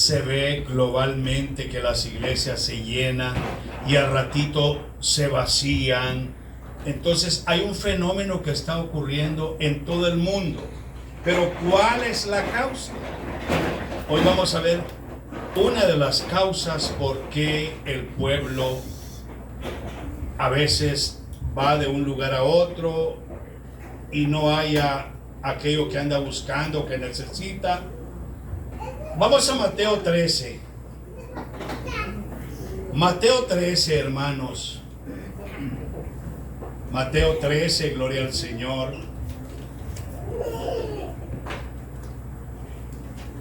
se ve globalmente que las iglesias se llenan y al ratito se vacían. Entonces hay un fenómeno que está ocurriendo en todo el mundo. Pero ¿cuál es la causa? Hoy vamos a ver una de las causas por qué el pueblo a veces va de un lugar a otro y no haya aquello que anda buscando, que necesita. Vamos a Mateo 13. Mateo 13, hermanos. Mateo 13, gloria al Señor.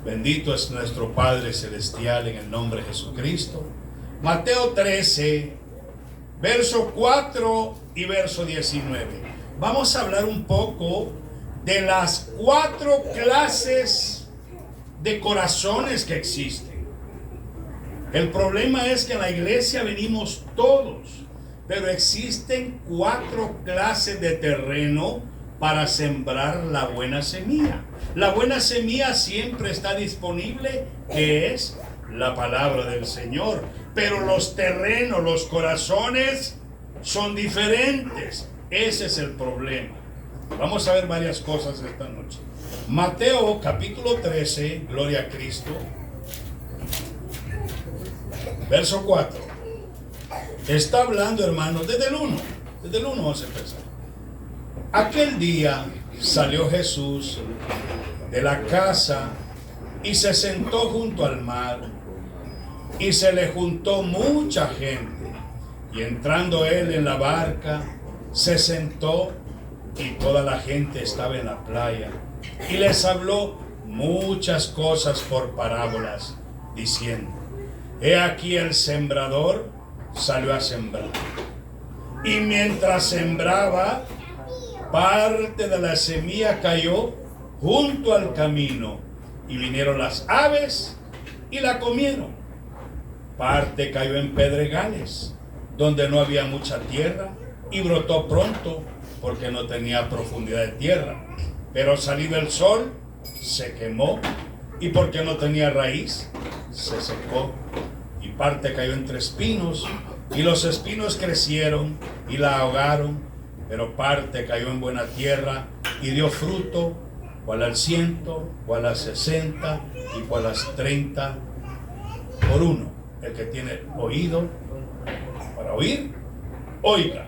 Bendito es nuestro Padre Celestial en el nombre de Jesucristo. Mateo 13, verso 4 y verso 19. Vamos a hablar un poco de las 4 clases de corazones que existen. El problema es que en la iglesia venimos todos, pero existen 4 clases de terreno para sembrar la buena semilla. La buena semilla siempre está disponible, que es la palabra del Señor. Pero los terrenos, los corazones son diferentes. Ese es el problema. Vamos a ver varias cosas esta noche. Mateo capítulo 13, gloria a Cristo. Verso 4. Está hablando, hermanos, desde el 1. Desde el 1 vamos a empezar. Aquel día salió Jesús de la casa y se sentó junto al mar, y se le juntó mucha gente, y entrando él en la barca, se sentó, y toda la gente estaba en la playa, y les habló muchas cosas por parábolas, diciendo: he aquí el sembrador salió a sembrar, y mientras sembraba, parte de la semilla cayó junto al camino, y vinieron las aves y la comieron. Parte cayó en pedregales, donde no había mucha tierra, y brotó pronto, porque no tenía profundidad de tierra. Pero salido el sol, se quemó, y porque no tenía raíz, se secó. Y parte cayó entre espinos, y los espinos crecieron y la ahogaron. Pero parte cayó en buena tierra y dio fruto, cual al 100, cual al 60 y cual al 30 por uno. El que tiene oído para oír, oiga.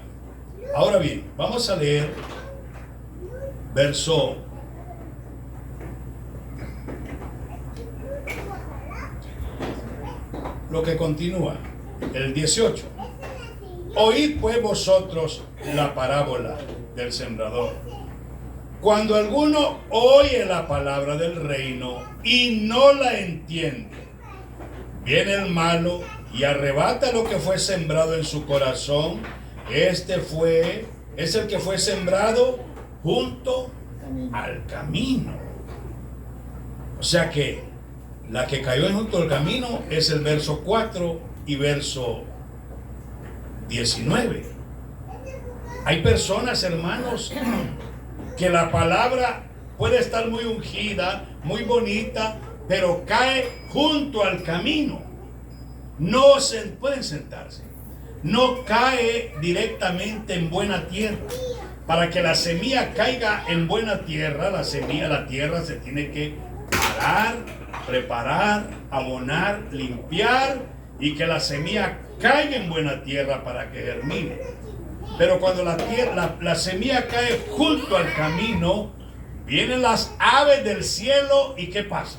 Ahora bien, vamos a leer verso lo que continúa, el 18. Oíd pues vosotros la parábola del sembrador. Cuando alguno oye la palabra del reino y no la entiende, viene el malo y arrebata lo que fue sembrado en su corazón. Es el que fue sembrado junto al camino. O sea que la que cayó junto al camino es el verso 4 y verso 19. Hay personas, hermanos, que la palabra puede estar muy ungida, muy bonita, pero cae junto al camino. No se pueden sentarse. No cae directamente en buena tierra. Para que la semilla caiga en buena tierra, la tierra se tiene que arar, preparar, abonar, limpiar, y que la semilla caiga en buena tierra para que germine. Pero cuando la semilla cae junto al camino, vienen las aves del cielo, y ¿qué pasa?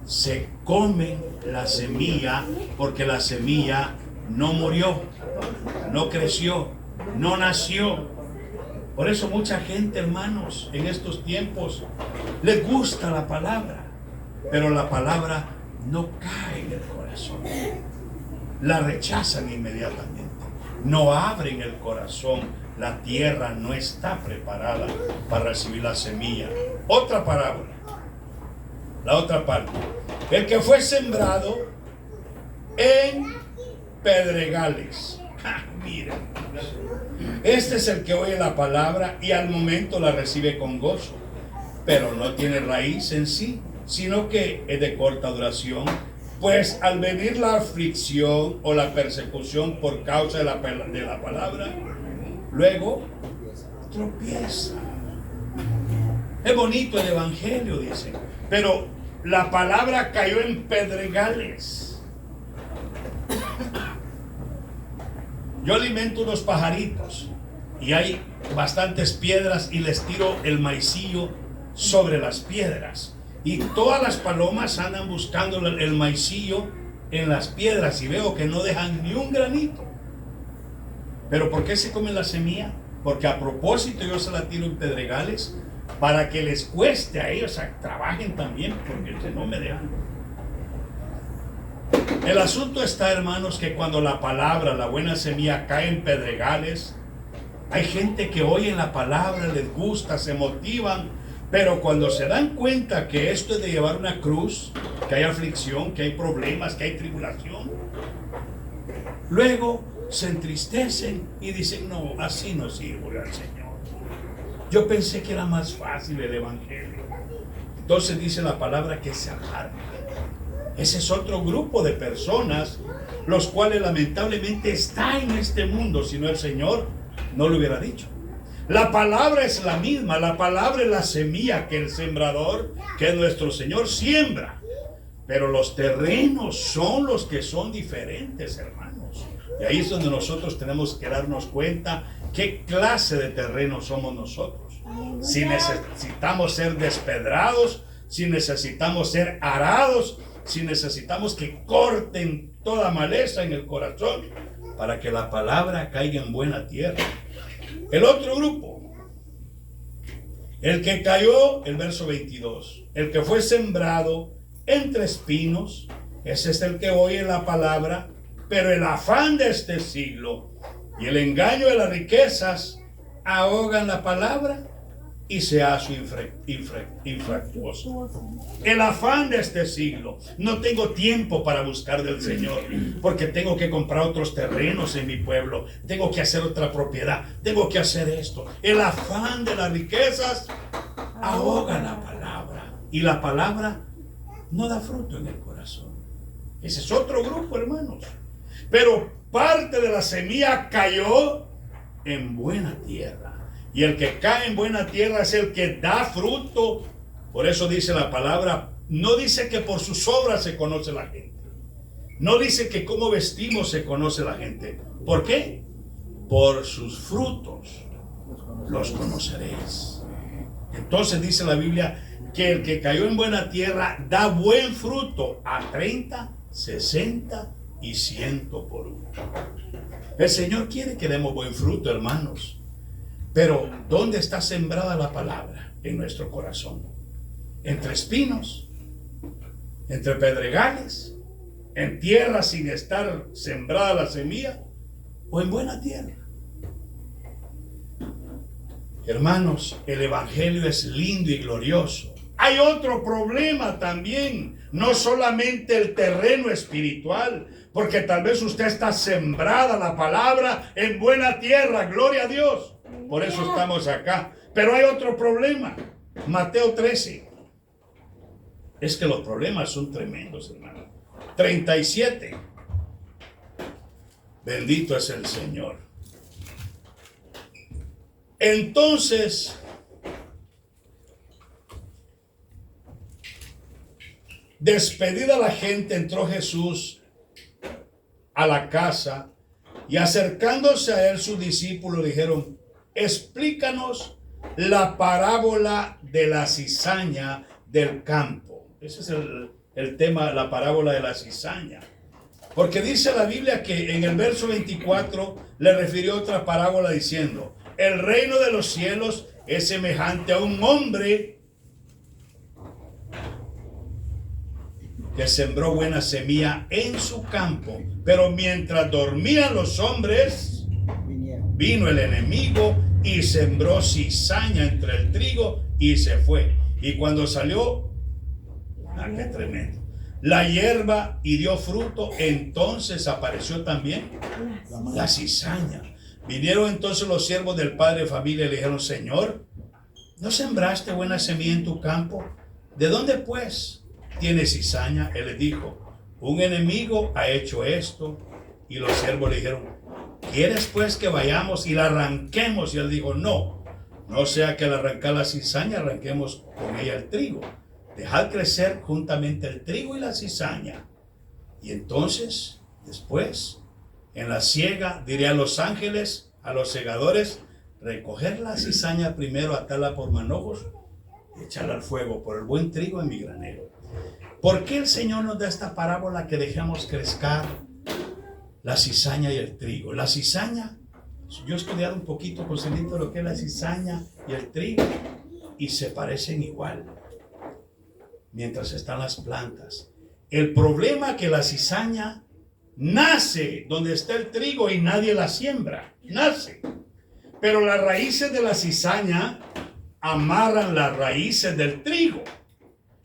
Se comen la semilla, porque la semilla no murió, no creció, no nació. Por eso mucha gente, hermanos, en estos tiempos les gusta la palabra, pero la palabra no cae en el corazón. La rechazan inmediatamente. No abren el corazón. La tierra no está preparada para recibir la semilla. Otra parábola. La otra parte. El que fue sembrado en pedregales. Miren. Este es el que oye la palabra y al momento la recibe con gozo, pero no tiene raíz en sí, sino que es de corta duración. Pues al venir la aflicción o la persecución por causa de la palabra, luego tropieza. Es bonito el evangelio, dice, pero la palabra cayó en pedregales. Yo alimento unos pajaritos y hay bastantes piedras y les tiro el maicillo sobre las piedras. Y todas las palomas andan buscando el maicillo en las piedras y veo que no dejan ni un granito. ¿Pero por qué se comen la semilla? Porque a propósito yo se la tiro en pedregales para que les cueste a ellos trabajen también, porque si no me dejan. El asunto está, hermanos, que cuando la palabra, la buena semilla, cae en pedregales, hay gente que oye la palabra, les gusta, se motivan, pero cuando se dan cuenta que esto es de llevar una cruz, que hay aflicción, que hay problemas, que hay tribulación, luego se entristecen y dicen, no, así no sirvo al Señor. Yo pensé que era más fácil el evangelio. Entonces dice la palabra que se aparta. Ese es otro grupo de personas, los cuales lamentablemente están en este mundo, si no el Señor no lo hubiera dicho. La palabra es la misma, la palabra es la semilla que el sembrador, que es nuestro Señor, siembra. Pero los terrenos son los que son diferentes, hermanos. Y ahí es donde nosotros tenemos que darnos cuenta qué clase de terreno somos nosotros. Si necesitamos ser despedrados, si necesitamos ser arados, si necesitamos que corten toda maleza en el corazón para que la palabra caiga en buena tierra. El otro grupo, el que cayó, el verso 22, el que fue sembrado entre espinos, ese es el que oye la palabra, pero el afán de este siglo y el engaño de las riquezas ahogan la palabra y se hace infructuosa. El afán de este siglo. No tengo tiempo para buscar del Señor, porque tengo que comprar otros terrenos en mi pueblo, tengo que hacer otra propiedad, tengo que hacer esto. El afán de las riquezas ahoga la palabra, y la palabra no da fruto en el corazón. Ese es otro grupo, hermanos. Pero parte de la semilla cayó en buena tierra. Y el que cae en buena tierra es el que da fruto. Por eso dice la palabra, no dice que por sus obras se conoce la gente. No dice que cómo vestimos se conoce la gente. ¿Por qué? Por sus frutos los conoceréis. Entonces dice la Biblia que el que cayó en buena tierra da buen fruto a 30, 60 y 100 por uno. El Señor quiere que demos buen fruto, hermanos. Pero ¿dónde está sembrada la palabra? En nuestro corazón. Entre espinos, entre pedregales, en tierra sin estar sembrada la semilla, o en buena tierra. Hermanos, el evangelio es lindo y glorioso. Hay otro problema también, no solamente el terreno espiritual, porque tal vez usted está sembrada la palabra en buena tierra, gloria a Dios. Por eso estamos acá. Pero hay otro problema. Mateo 13. Es que los problemas son tremendos, hermano. 37. Bendito es el Señor. Entonces, despedida la gente, entró Jesús a la casa y acercándose a él sus discípulos dijeron: explícanos la parábola de la cizaña del campo. Ese es el tema, la parábola de la cizaña. Porque dice la Biblia que en el verso 24 le refirió otra parábola diciendo: el reino de los cielos es semejante a un hombre que sembró buena semilla en su campo. Pero mientras dormían los hombres, vino el enemigo y sembró cizaña entre el trigo y se fue. Y cuando salió, qué tremendo, la hierba y dio fruto, entonces apareció también la cizaña. Vinieron entonces los siervos del padre de familia y le dijeron: Señor, ¿no sembraste buena semilla en tu campo? ¿De dónde pues tiene cizaña? Él le dijo, un enemigo ha hecho esto. Y los siervos le dijeron, ¿quieres pues que vayamos y la arranquemos? Y él dijo, no sea que al arrancar la cizaña arranquemos con ella el trigo. Dejad crecer juntamente el trigo y la cizaña. Y entonces, después, en la siega, diré a los ángeles, a los segadores, recoger la cizaña primero, atarla por manojos y echarla al fuego por el buen trigo en mi granero. ¿Por qué el Señor nos da esta parábola que dejemos crecer la cizaña y el trigo? La cizaña, yo he estudiado un poquito, Joselito, lo que es la cizaña y el trigo, y se parecen igual mientras están las plantas. El problema es que la cizaña nace donde está el trigo y nadie la siembra, nace. Pero las raíces de la cizaña amarran las raíces del trigo.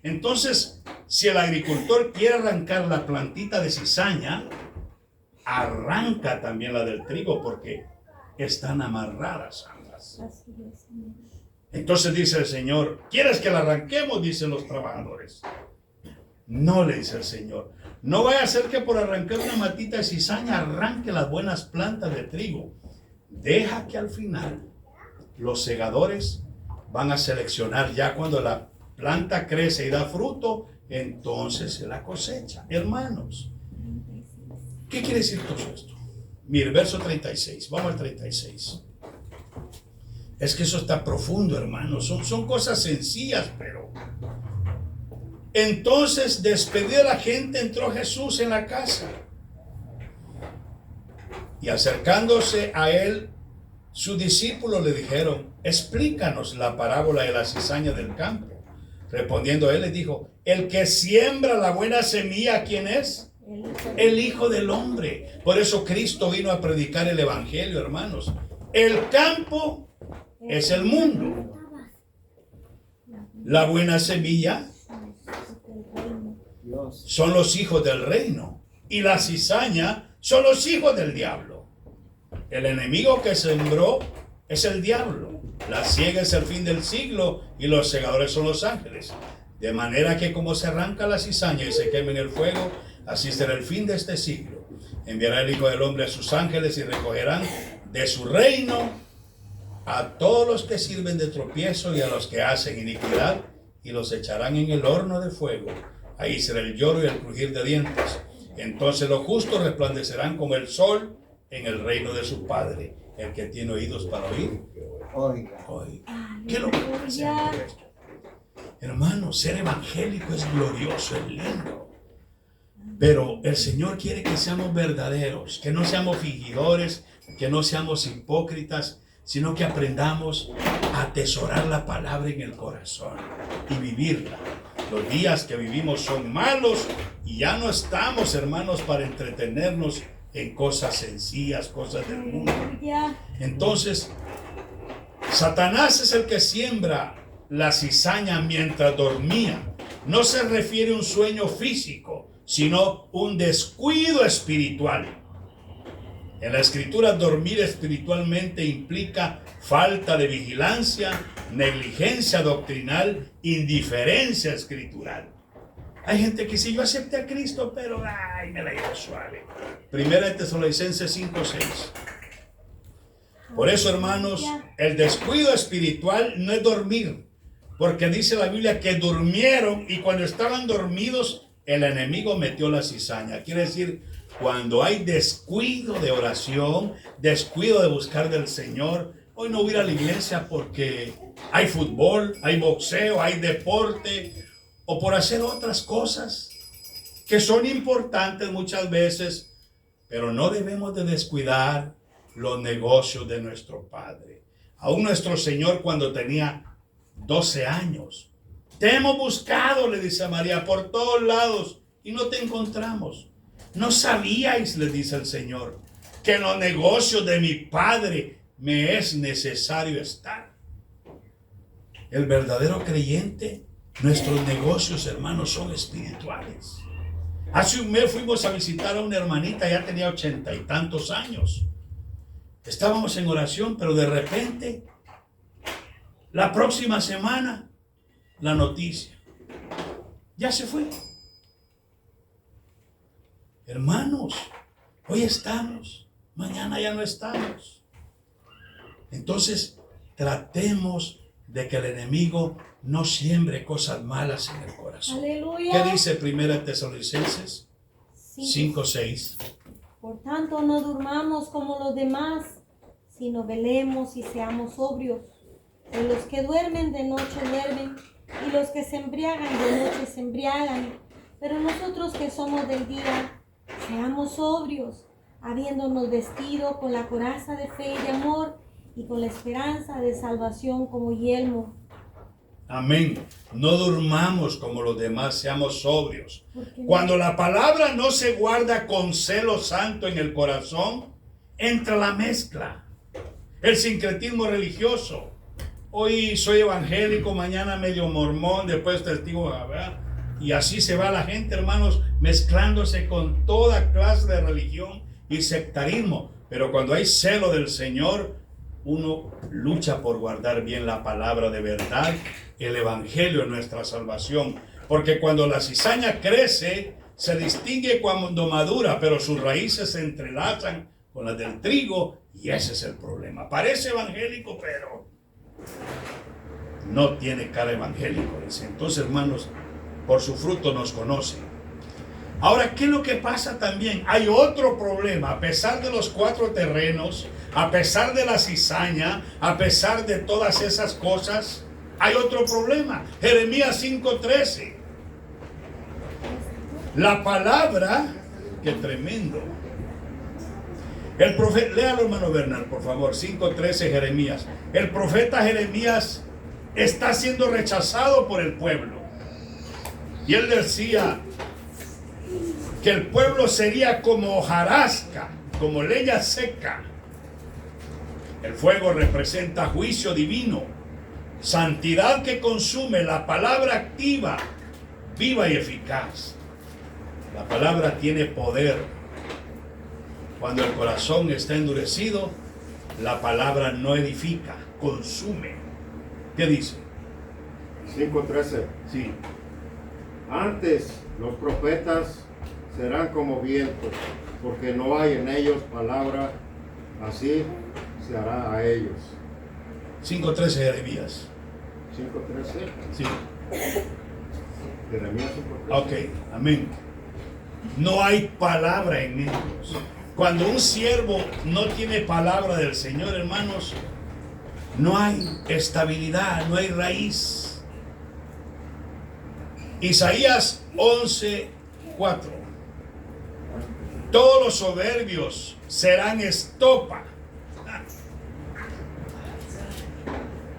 Entonces, si el agricultor quiere arrancar la plantita de cizaña, arranca también la del trigo porque están amarradas ambas. Entonces dice el Señor, ¿quieres que la arranquemos? Dicen los trabajadores. No, le dice el Señor, no vaya a ser que por arrancar una matita de cizaña arranque las buenas plantas de trigo. Deja que al final los segadores van a seleccionar, ya cuando la planta crece y da fruto, entonces se la cosecha. Hermanos, ¿qué quiere decir todo esto? Mire, verso 36, vamos al 36. Es que eso está profundo, hermanos. Son cosas sencillas, pero... Entonces, despedida la gente, entró Jesús en la casa. Y acercándose a él, sus discípulos le dijeron, explícanos la parábola de la cizaña del campo. Respondiendo él, les dijo, el que siembra la buena semilla, ¿quién es? El Hijo del Hombre. Por eso Cristo vino a predicar el Evangelio, hermanos. El campo es el mundo. La buena semilla son los hijos del reino. Y la cizaña son los hijos del diablo. El enemigo que sembró es el diablo. La siega es el fin del siglo y los segadores son los ángeles. De manera que como se arranca la cizaña y se quema en el fuego, así será el fin de este siglo. Enviará el Hijo del Hombre a sus ángeles y recogerán de su reino a todos los que sirven de tropiezo y a los que hacen iniquidad, y los echarán en el horno de fuego. Ahí será el lloro y el crujir de dientes. Entonces los justos resplandecerán como el sol en el reino de su Padre. El que tiene oídos para oír, oiga. ¿Qué es lo que pasa con esto? Hermano, ser evangélico es glorioso, es lindo. Pero el Señor quiere que seamos verdaderos, que no seamos fingidores, que no seamos hipócritas, sino que aprendamos a atesorar la palabra en el corazón y vivirla. Los días que vivimos son malos y ya no estamos, hermanos, para entretenernos en cosas sencillas, cosas del mundo. Entonces, Satanás es el que siembra la cizaña mientras dormía. No se refiere a un sueño físico, sino un descuido espiritual. En la Escritura, dormir espiritualmente implica falta de vigilancia, negligencia doctrinal, indiferencia escritural. Hay gente que dice, yo acepté a Cristo, pero me la llevo suave. Primera de Tesalonicenses 5:6. Por eso, hermanos, el descuido espiritual no es dormir, porque dice la Biblia que durmieron y cuando estaban dormidos, el enemigo metió la cizaña. Quiere decir, cuando hay descuido de oración, descuido de buscar del Señor, hoy no voy a ir a la iglesia porque hay fútbol, hay boxeo, hay deporte, o por hacer otras cosas que son importantes muchas veces, pero no debemos de descuidar los negocios de nuestro Padre. Aún nuestro Señor, cuando tenía 12 años, te hemos buscado, le dice a María, por todos lados y no te encontramos. ¿No sabíais, le dice el Señor, que en los negocios de mi Padre me es necesario estar? El verdadero creyente, nuestros negocios, hermanos, son espirituales. Hace un mes fuimos a visitar a una hermanita, ya tenía 80 y tantos años. Estábamos en oración, pero de repente, la próxima semana, la noticia. ya se fue. Hermanos, hoy estamos, mañana ya no estamos. Entonces, tratemos de que el enemigo no siembre cosas malas en el corazón. Aleluya. ¿Qué dice 1 Tesalonicenses 5:6? Por tanto, no durmamos como los demás, sino velemos y seamos sobrios. Pues los que duermen de noche duermen, y los que se embriagan de noche se embriagan. Pero nosotros que somos del día, seamos sobrios, habiéndonos vestido con la coraza de fe y de amor, y con la esperanza de salvación como yelmo. Amén. No durmamos como los demás, seamos sobrios. Porque Cuando la palabra no se guarda con celo santo en el corazón, entra la mezcla, el sincretismo religioso. Hoy soy evangélico, mañana medio mormón, después testigo de Jehová. Y así se va la gente, hermanos, mezclándose con toda clase de religión y sectarismo. Pero cuando hay celo del Señor, uno lucha por guardar bien la palabra de verdad, el evangelio es nuestra salvación. Porque cuando la cizaña crece, se distingue cuando madura, pero sus raíces se entrelazan con las del trigo, y ese es el problema. Parece evangélico, pero no tiene cara evangélico. Entonces, hermanos, por su fruto nos conocen. Ahora, ¿qué es lo que pasa también? Hay otro problema. A pesar de los 4 terrenos, a pesar de la cizaña, a pesar de todas esas cosas, hay otro problema. Jeremías 5:13. La palabra, qué tremendo. El profeta, léalo, hermano Bernal, por favor, 5:13, Jeremías. El profeta Jeremías está siendo rechazado por el pueblo. Y él decía que el pueblo sería como hojarasca, como leña seca. El fuego representa juicio divino, santidad que consume, la palabra activa, viva y eficaz. La palabra tiene poder. Cuando el corazón está endurecido, la palabra no edifica, consume. ¿Qué dice? 5:13. Sí. Antes los profetas serán como vientos, porque no hay en ellos palabra, así se hará a ellos. 5:13 Jeremías. 5:13. Sí. Jeremías 5:13. Ok, amén. No hay palabra en ellos. Cuando un siervo no tiene palabra del Señor, hermanos, no hay estabilidad, no hay raíz. Isaías 11:4. Todos los soberbios serán estopa.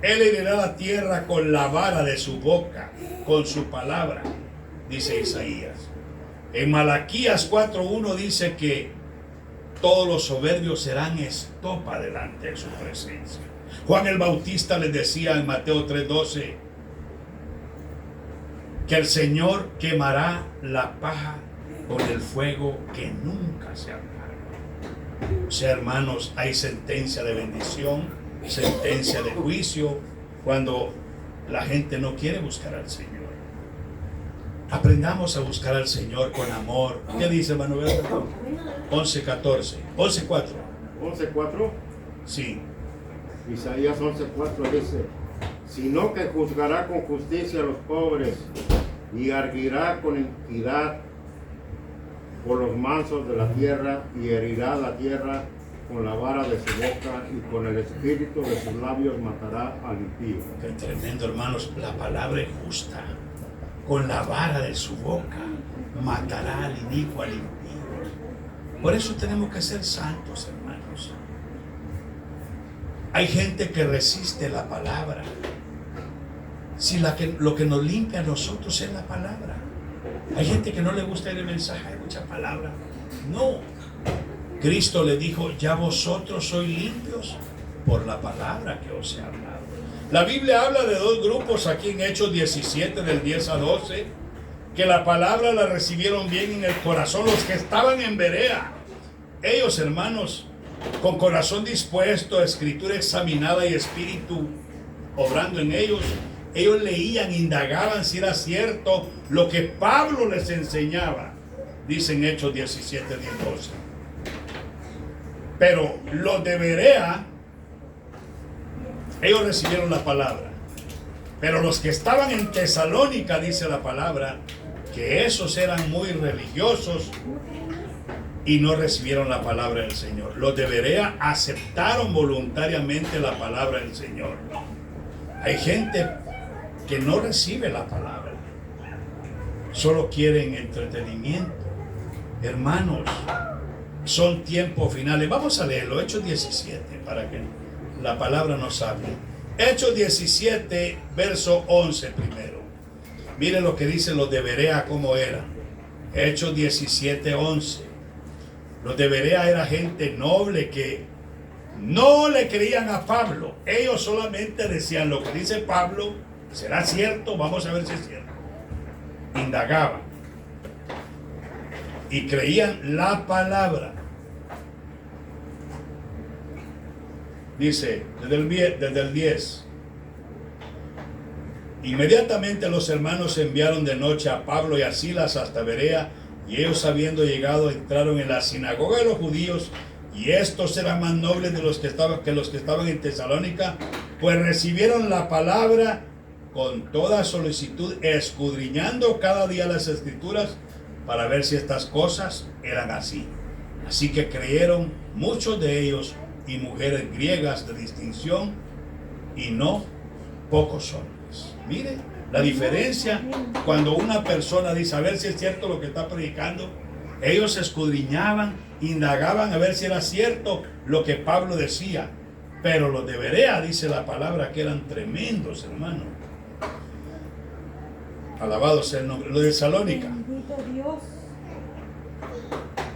Él herirá la tierra con la vara de su boca, con su palabra, dice Isaías. En Malaquías 4:1 dice que todos los soberbios serán estopa delante de su presencia. Juan el Bautista les decía en Mateo 3:12 que el Señor quemará la paja con el fuego que nunca se apaga. O sea, hermanos, hay sentencia de bendición, sentencia de juicio cuando la gente no quiere buscar al Señor. Aprendamos a buscar al Señor con amor. ¿Qué dice Manuel? 11:14. 11:4. 11:4. Sí. Isaías 11:4 dice: sino que juzgará con justicia a los pobres y arguirá con equidad por los mansos de la tierra, y herirá la tierra con la vara de su boca, y con el espíritu de sus labios matará al impío. Qué tremendo, hermanos. La palabra es justa. Con la vara de su boca matará al inicuo, al impío. Por eso tenemos que ser santos, hermanos. Hay gente que resiste la palabra. Si lo que nos limpia a nosotros es la palabra. Hay gente que no le gusta el mensaje, hay mucha palabra. No. Cristo le dijo: ya vosotros sois limpios por la palabra que os he hablado. La Biblia habla de 2 grupos aquí en Hechos 17, del 10 a 12, que la palabra la recibieron bien en el corazón, los que estaban en Berea. Ellos, hermanos, con corazón dispuesto, escritura examinada y espíritu obrando en ellos, ellos leían, indagaban si era cierto lo que Pablo les enseñaba. Dicen Hechos 17, 10, 12. Pero los de Berea, ellos recibieron la palabra. Pero los que estaban en Tesalónica, dice la palabra, que esos eran muy religiosos y no recibieron la palabra del Señor. Los de Berea aceptaron voluntariamente la palabra del Señor. Hay gente que no recibe la palabra, solo quieren entretenimiento. Hermanos, son tiempos finales. Vamos a leerlo, Hechos 17, para que la palabra nos hable. Hechos 17, verso 11 primero. Miren lo que dicen los de Berea, cómo eran. Hechos 17, 11. Los de Berea era gente noble que no le creían a Pablo. Ellos solamente decían lo que dice Pablo. ¿Será cierto? Vamos a ver si es cierto. Indagaban. Y creían la palabra. Dice, desde el 10. Inmediatamente los hermanos enviaron de noche a Pablo y a Silas hasta Berea, y ellos habiendo llegado entraron en la sinagoga de los judíos, y estos eran más nobles de los que estaban en Tesalónica, pues recibieron la palabra con toda solicitud, escudriñando cada día las escrituras para ver si estas cosas eran así. Así que creyeron muchos de ellos y mujeres griegas de distinción, y no pocos hombres. Mire la diferencia cuando una persona dice a ver si es cierto lo que está predicando. Ellos escudriñaban, indagaban a ver si era cierto lo que Pablo decía. Pero los de Berea, dice la palabra, que eran tremendos, hermano. Alabado sea el nombre. Los de Tesalónica. Bendito Dios.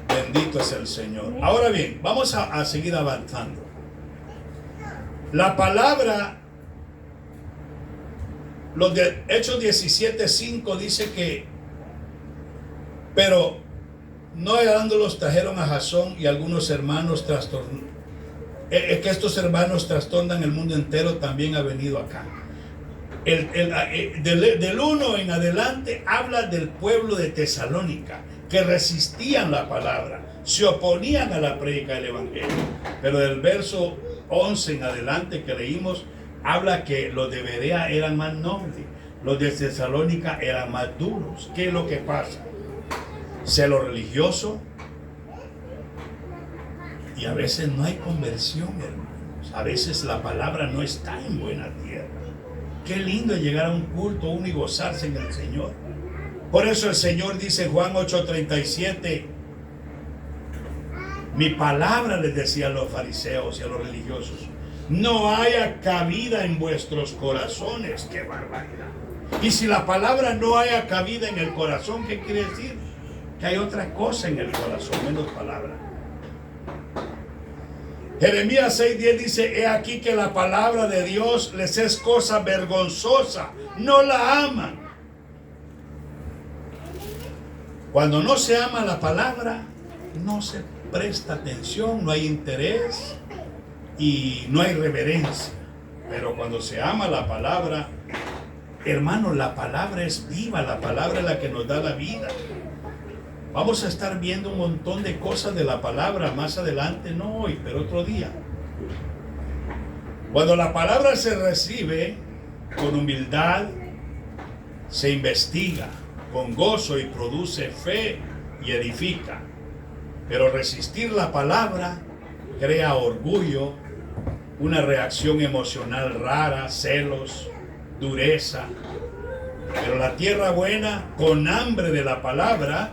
Bendito es el Señor. Ahora bien, vamos a seguir avanzando. La palabra, los de Hechos 17:5 dice que, pero no los trajeron a Jasón y algunos hermanos trastornaron. Es que estos hermanos trastornan el mundo entero, también ha venido acá. Del 1 en adelante habla del pueblo de Tesalónica, que resistían la palabra, se oponían a la prédica del evangelio. Pero del verso 11 en adelante que leímos, habla que los de Berea eran más nobles, los de Tesalónica eran más duros. ¿Qué es lo que pasa? Celo religioso, y a veces no hay conversión, hermanos. A veces la palabra no está en buena tierra. Qué lindo es llegar a un culto uno y gozarse en el Señor. Por eso el Señor dice en Juan 8:37, mi palabra les decía a los fariseos y a los religiosos, no haya cabida en vuestros corazones. ¡Qué barbaridad! Y si la palabra no haya cabida en el corazón, ¿qué quiere decir? Que hay otra cosa en el corazón, menos palabra. Jeremías 6:10 dice, he aquí que la palabra de Dios les es cosa vergonzosa, no la aman. Cuando no se ama la palabra, no se presta atención, no hay interés y no hay reverencia. Pero cuando se ama la palabra, hermano, la palabra es viva, la palabra es la que nos da la vida. Vamos a estar viendo un montón de cosas de la palabra más adelante, no hoy, pero otro día. Cuando la palabra se recibe con humildad, se investiga con gozo y produce fe y edifica. Pero resistir la palabra crea orgullo, una reacción emocional rara, celos, dureza. Pero la tierra buena, con hambre de la palabra,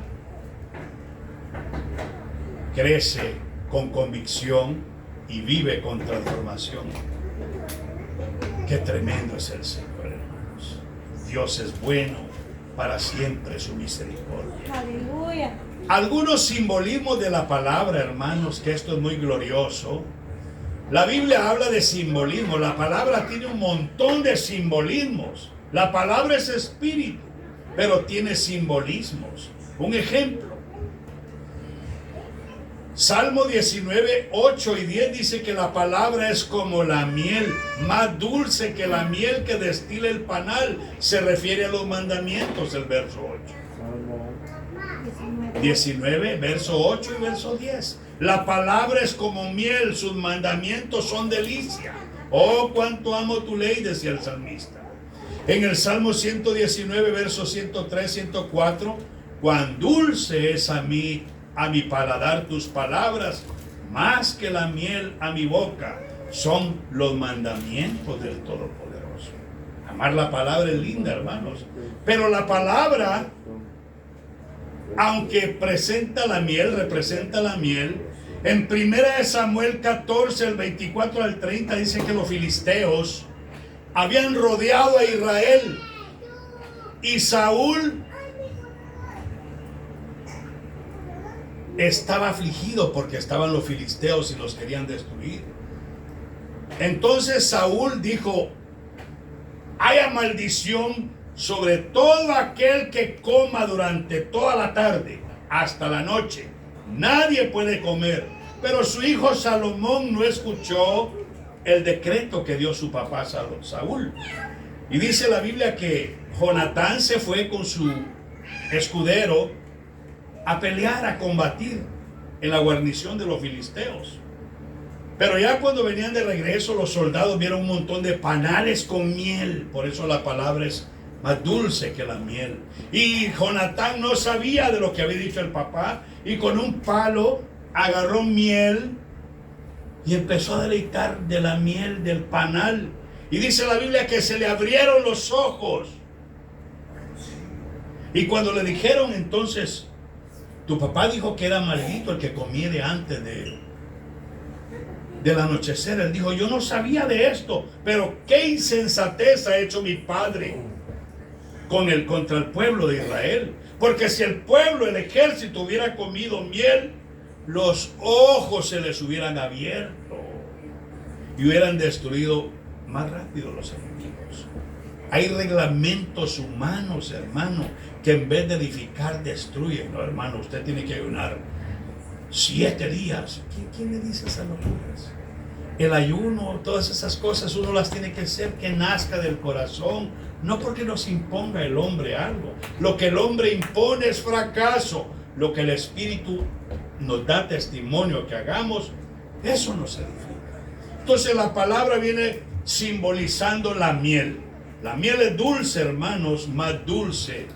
crece con convicción y vive con transformación. Qué tremendo es el Señor, hermanos. Dios es bueno, para siempre su misericordia. Aleluya. Algunos simbolismos de la palabra, hermanos, que esto es muy glorioso. La Biblia habla de simbolismo. La palabra tiene un montón de simbolismos. La palabra es espíritu, pero tiene simbolismos. Un ejemplo. Salmo 19, 8 y 10 dice que la palabra es como la miel, más dulce que la miel que destila el panal. Se refiere a los mandamientos, el verso 8. 19, verso 8 y verso 10. La palabra es como miel, sus mandamientos son delicia. Oh, cuánto amo tu ley, decía el salmista. En el Salmo 119, versos 103, 104, cuán dulce es a mi paladar tus palabras, más que la miel a mi boca, son los mandamientos del Todopoderoso. Amar la palabra es linda, hermanos, pero la palabra, aunque representa la miel, en 1 Samuel 14, el 24 al 30, dice que los filisteos habían rodeado a Israel y Saúl estaba afligido porque estaban los filisteos y los querían destruir. Entonces Saúl dijo: haya maldición sobre todo aquel que coma durante toda la tarde hasta la noche. Nadie puede comer. Pero su hijo Salomón no escuchó el decreto que dio su papá Saúl. Y dice la Biblia que Jonatán se fue con su escudero a pelear, a combatir en la guarnición de los filisteos. Pero ya cuando venían de regreso, los soldados vieron un montón de panales con miel. Por eso la palabra es más dulce que la miel. Y Jonatán no sabía de lo que había dicho el papá, y con un palo agarró miel y empezó a deleitar de la miel del panal. Y dice la Biblia que se le abrieron los ojos. Y cuando le dijeron entonces: tu papá dijo que era maldito el que comiere antes del anochecer. Él dijo: yo no sabía de esto, pero qué insensatez ha hecho mi padre contra el pueblo de Israel. Porque si el pueblo, el ejército hubiera comido miel, los ojos se les hubieran abierto y hubieran destruido más rápido los enemigos. Hay reglamentos humanos, hermano, que en vez de edificar destruyen. No, hermano, usted tiene que ayunar 7 días. ¿Quién le dice esas locuras? El ayuno, todas esas cosas, uno las tiene que hacer que nazca del corazón, no porque nos imponga el hombre algo. Lo que el hombre impone es fracaso. Lo que el Espíritu nos da testimonio que hagamos, eso nos edifica. Entonces la palabra viene simbolizando la miel. La miel es dulce, hermanos, más dulce.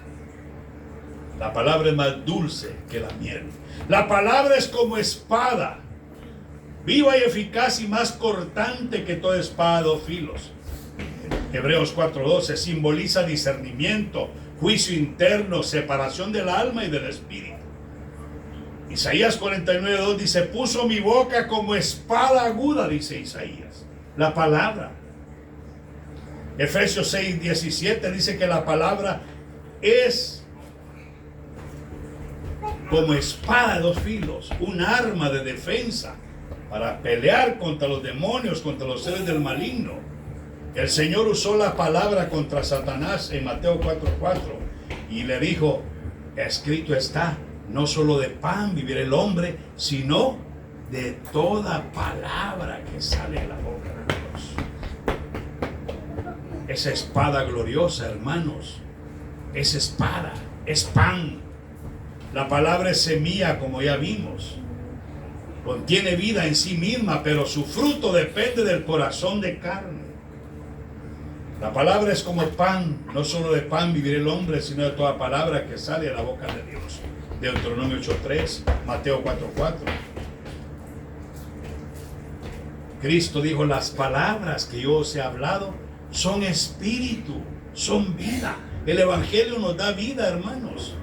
La palabra es más dulce que la miel. La palabra es como espada, viva y eficaz y más cortante que toda espada de 2 filos. Hebreos 4:12 simboliza discernimiento, juicio interno, separación del alma y del espíritu. Isaías 49:2 dice: puso mi boca como espada aguda, dice Isaías, la palabra. Efesios 6:17 dice que la palabra es como espada de 2 filos, un arma de defensa para pelear contra los demonios, contra los seres del maligno. El Señor usó la palabra contra Satanás en Mateo 4:4 y le dijo: escrito está, no solo de pan vivirá el hombre, sino de toda palabra que sale de la boca de Dios. Esa espada gloriosa, hermanos, es espada, es pan. La palabra es semilla, como ya vimos. Contiene vida en sí misma, pero su fruto depende del corazón de carne. La palabra es como pan, no solo de pan vivirá el hombre, sino de toda palabra que sale de la boca de Dios. Deuteronomio 8:3, Mateo 4:4. Cristo dijo: las palabras que yo os he hablado son espíritu, son vida. El evangelio nos da vida, hermanos.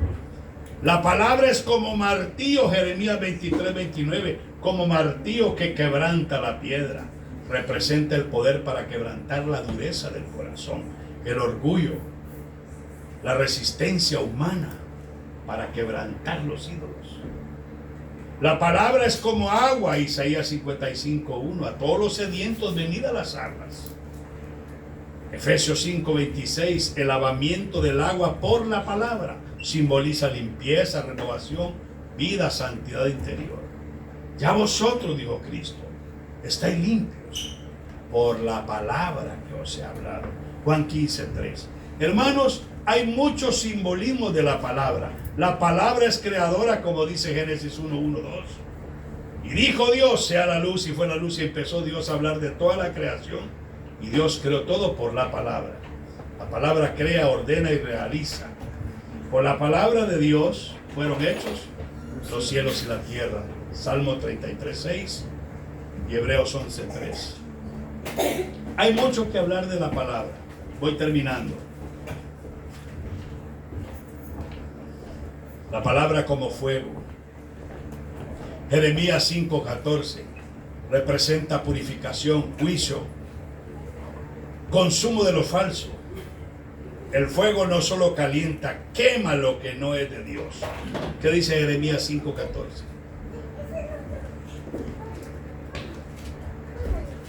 La palabra es como martillo, Jeremías 23:29, como martillo que quebranta la piedra. Representa el poder para quebrantar la dureza del corazón, el orgullo, la resistencia humana para quebrantar los ídolos. La palabra es como agua, Isaías 55:1, a todos los sedientos venid a las aguas. Efesios 5:26, el lavamiento del agua por la palabra simboliza limpieza, renovación, vida, santidad interior. Ya vosotros, dijo Cristo, estáis limpios por la palabra que os he hablado. Juan 15:3. Hermanos, hay mucho simbolismo de la palabra. La palabra es creadora, como dice Génesis 1:1-2. Y dijo Dios, sea la luz, y fue la luz, y empezó Dios a hablar de toda la creación. Y Dios creó todo por la palabra. La palabra crea, ordena y realiza. Por la palabra de Dios fueron hechos los cielos y la tierra. Salmo 33:6 y Hebreos 11:3. Hay mucho que hablar de la palabra. Voy terminando. La palabra como fuego. Jeremías 5:14 representa purificación, juicio, consumo de lo falso. El fuego no solo calienta, quema lo que no es de Dios. ¿Qué dice Jeremías 5:14?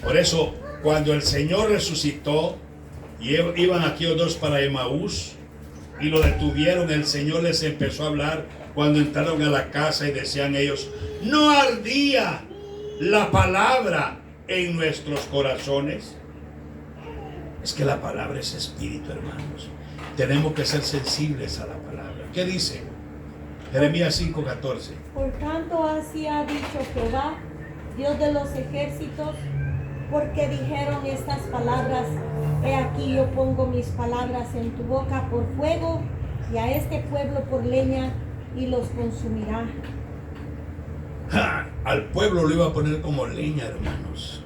Por eso, cuando el Señor resucitó y iban aquellos dos para Emaús y lo detuvieron, el Señor les empezó a hablar cuando entraron a la casa y decían ellos, ¿no ardía la palabra en nuestros corazones? Es que la palabra es espíritu, hermanos. Tenemos que ser sensibles a la palabra. ¿Qué dice? Jeremías 5:14. Por tanto, así ha dicho Jehová, Dios de los ejércitos, porque dijeron estas palabras, he aquí yo pongo mis palabras en tu boca por fuego, y a este pueblo por leña, y los consumirá. Al pueblo lo iba a poner como leña, hermanos.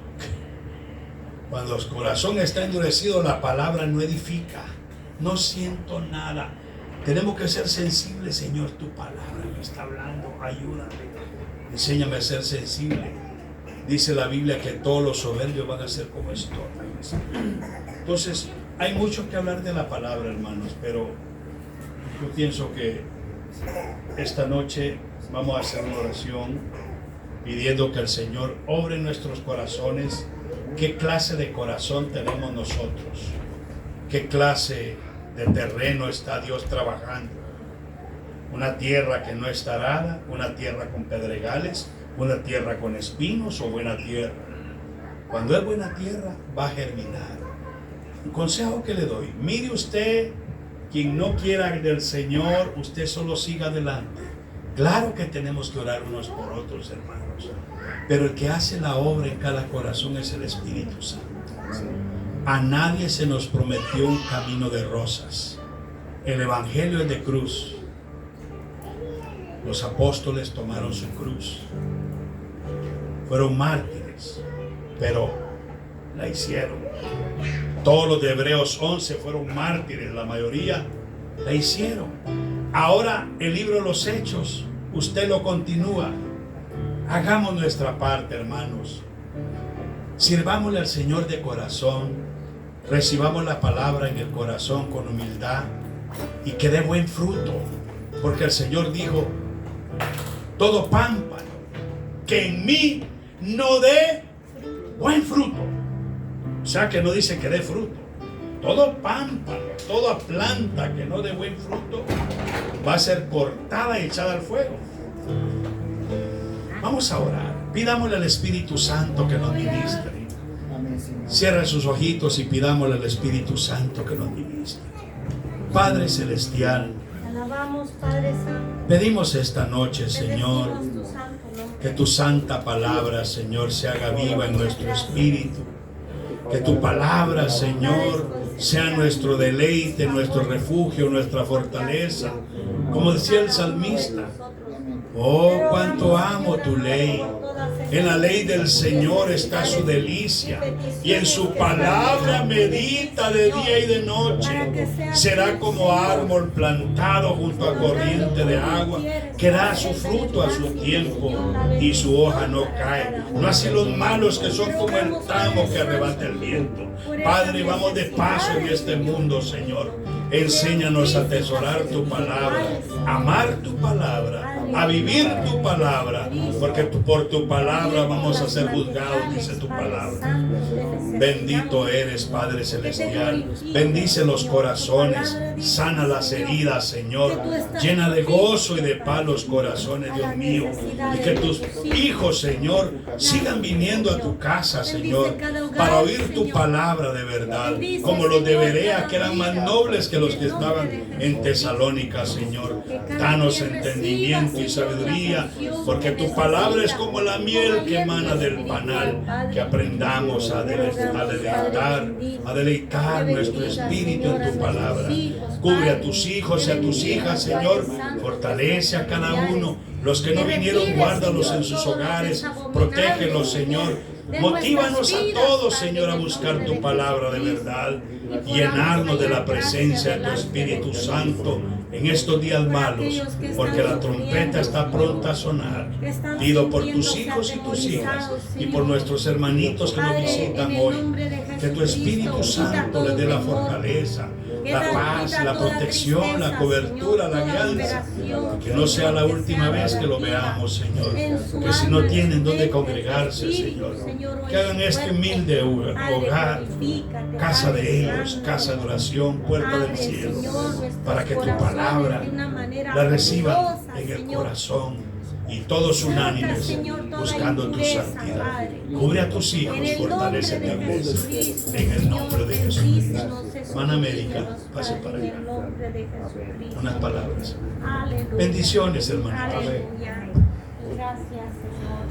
Cuando el corazón está endurecido, la palabra no edifica. No siento nada. Tenemos que ser sensibles, Señor. Tu palabra me está hablando. Ayúdame. Enséñame a ser sensible. Dice la Biblia que todos los soberbios van a ser como estorninos. Entonces, hay mucho que hablar de la palabra, hermanos, pero yo pienso que esta noche vamos a hacer una oración pidiendo que el Señor obre en nuestros corazones. ¿Qué clase de corazón tenemos nosotros? ¿Qué clase de terreno está Dios trabajando? ¿Una tierra que no está arada? ¿Una tierra con pedregales? ¿Una tierra con espinos o buena tierra? Cuando es buena tierra, va a germinar. Un consejo que le doy: mire usted, quien no quiera del Señor, usted solo siga adelante. Claro que tenemos que orar unos por otros, hermanos, pero el que hace la obra en cada corazón es el Espíritu Santo. A nadie se nos prometió un camino de rosas. El Evangelio es de cruz. Los apóstoles tomaron su cruz. Fueron mártires, pero la hicieron. Todos los de Hebreos 11 fueron mártires, la mayoría la hicieron. Ahora el libro de los Hechos, usted lo continúa. Hagamos nuestra parte, hermanos. Sirvámosle al Señor de corazón. Recibamos la palabra en el corazón con humildad y que dé buen fruto, porque el Señor dijo: todo pámpano que en mí no dé buen fruto, o sea que no dice que dé fruto. Todo pámpano, toda planta que no dé buen fruto va a ser cortada y echada al fuego. Vamos a orar. Pidámosle al Espíritu Santo que nos ministre. Cierren sus ojitos y pidámosle al Espíritu Santo que nos ministre. Padre Celestial, Alabamos, Padre Santo. pedimos esta noche, Señor, que tu santa palabra, Señor, se haga viva en nuestro espíritu. Que tu palabra, Señor, sea nuestro deleite, nuestro refugio, nuestra fortaleza. Como decía el salmista: oh, cuánto amo tu ley. En la ley del Señor está su delicia, y en su palabra medita de día y de noche. Será como árbol plantado junto a corriente de agua, que da su fruto a su tiempo y su hoja no cae. No así los malos, que son como el tamo que arrebata el viento. Padre, vamos de paso en este mundo, Señor. Enséñanos a atesorar tu palabra, amar tu palabra a vivir tu palabra, porque por tu palabra vamos a ser juzgados, dice tu palabra. Bendito eres, Padre Celestial. Bendice los corazones, sana las heridas, Señor. Llena de gozo y de paz los corazones, Dios mío. Y que tus hijos, Señor, sigan viniendo a tu casa, Señor, para oír tu palabra de verdad, como los de Berea, que eran más nobles que los que estaban en Tesalónica, Señor. Danos entendimiento y sabiduría, porque tu palabra es como la miel que emana del panal, que aprendamos a deleitar nuestro espíritu en tu palabra. Cubre a tus hijos y a tus hijas, Señor. Fortalece a cada uno. Los que no vinieron, guárdalos en sus hogares. Protégelos, Señor. Motívanos a todos, Señor, a buscar tu palabra de verdad. Llenarnos de la presencia de tu Espíritu Santo en estos días malos, porque la trompeta está pronta a sonar. Pido por tus hijos y tus hijas y por nuestros hermanitos que nos visitan hoy, que tu Espíritu Santo les dé la fortaleza, la paz, la protección, la cobertura, la alianza. Que no sea la última vez que lo veamos, Señor. Que si no tienen donde congregarse, Señor, que hagan este humilde hogar, casa de ellos, casa de oración, puerta del cielo, para que tu palabra la reciban en el corazón. Y todos unánimes buscando tu santidad. Cubre a tus hijos, fortalece tu iglesia. En el nombre de Jesucristo. Hermana América, pase para allá. Unas palabras. Bendiciones, hermanita. Gracias, Señor.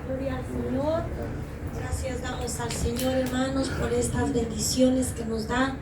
Gloria al Señor. Gracias damos al Señor, hermanos, por estas bendiciones que nos da.